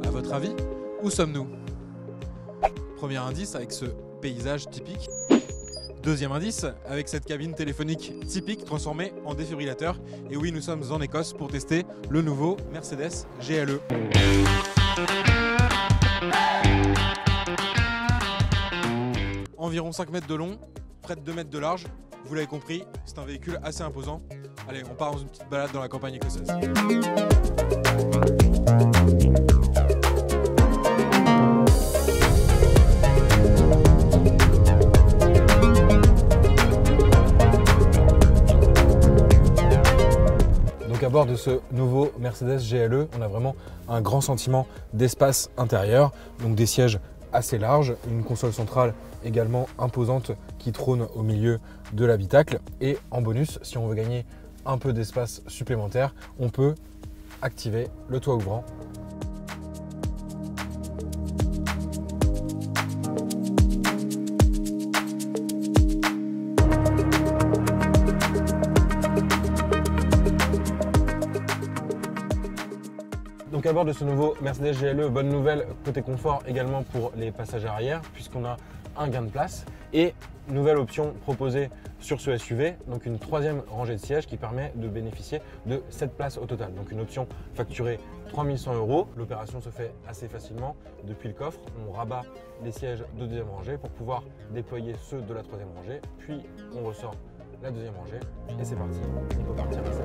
À votre avis, où sommes-nous? Premier indice avec ce paysage typique. Deuxième indice avec cette cabine téléphonique typique transformée en défibrillateur. Et oui, nous sommes en Écosse pour tester le nouveau Mercedes GLE. Environ 5 mètres de long, près de 2 mètres de large. Vous l'avez compris, c'est un véhicule assez imposant. Allez, on part dans une petite balade dans la campagne écossaise. Donc à bord de ce nouveau Mercedes GLE, on a vraiment un grand sentiment d'espace intérieur, donc des sièges assez larges, une console centrale également imposante qui trône au milieu de l'habitacle. Et en bonus, si on veut gagner un peu d'espace supplémentaire, on peut activer le toit ouvrant. Donc à bord de ce nouveau Mercedes GLE, bonne nouvelle côté confort également pour les passagers arrière puisqu'on a un gain de place et nouvelle option proposée sur ce SUV, donc une troisième rangée de sièges qui permet de bénéficier de 7 places au total. Donc une option facturée 3 100 €. L'opération se fait assez facilement. Depuis le coffre, on rabat les sièges de deuxième rangée pour pouvoir déployer ceux de la troisième rangée, puis on ressort la deuxième rangée et c'est parti, on peut partir à 7.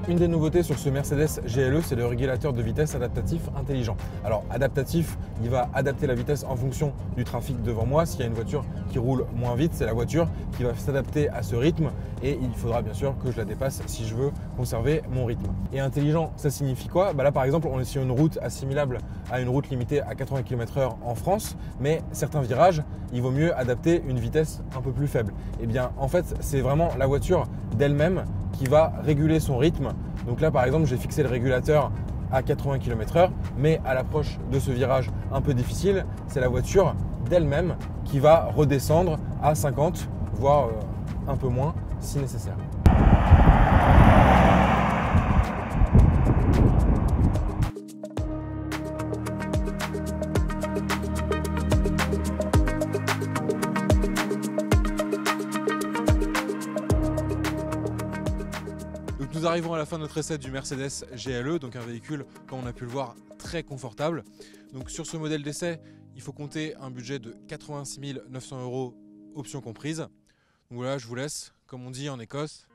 Une des nouveautés sur ce Mercedes GLE, c'est le régulateur de vitesse adaptatif intelligent. Alors adaptatif, il va adapter la vitesse en fonction du trafic devant moi. S'il y a une voiture qui roule moins vite, c'est la voiture qui va s'adapter à ce rythme et il faudra bien sûr que je la dépasse si je veux conserver mon rythme. Et intelligent, ça signifie quoi? Là par exemple, on est sur une route assimilable à une route limitée à 80 km/h en France, mais certains virages, il vaut mieux adapter une vitesse un peu plus faible. Et bien en fait, c'est vraiment la voiture d'elle-même qui va réguler son rythme. Donc là par exemple, j'ai fixé le régulateur à 80 km/h, mais à l'approche de ce virage un peu difficile, c'est la voiture d'elle-même qui va redescendre à 50, voire un peu moins si nécessaire. Donc nous arrivons à la fin de notre essai du Mercedes GLE, donc un véhicule, comme on a pu le voir, très confortable. Donc sur ce modèle d'essai, il faut compter un budget de 86 900 € options comprises. Donc voilà, je vous laisse, comme on dit en Écosse.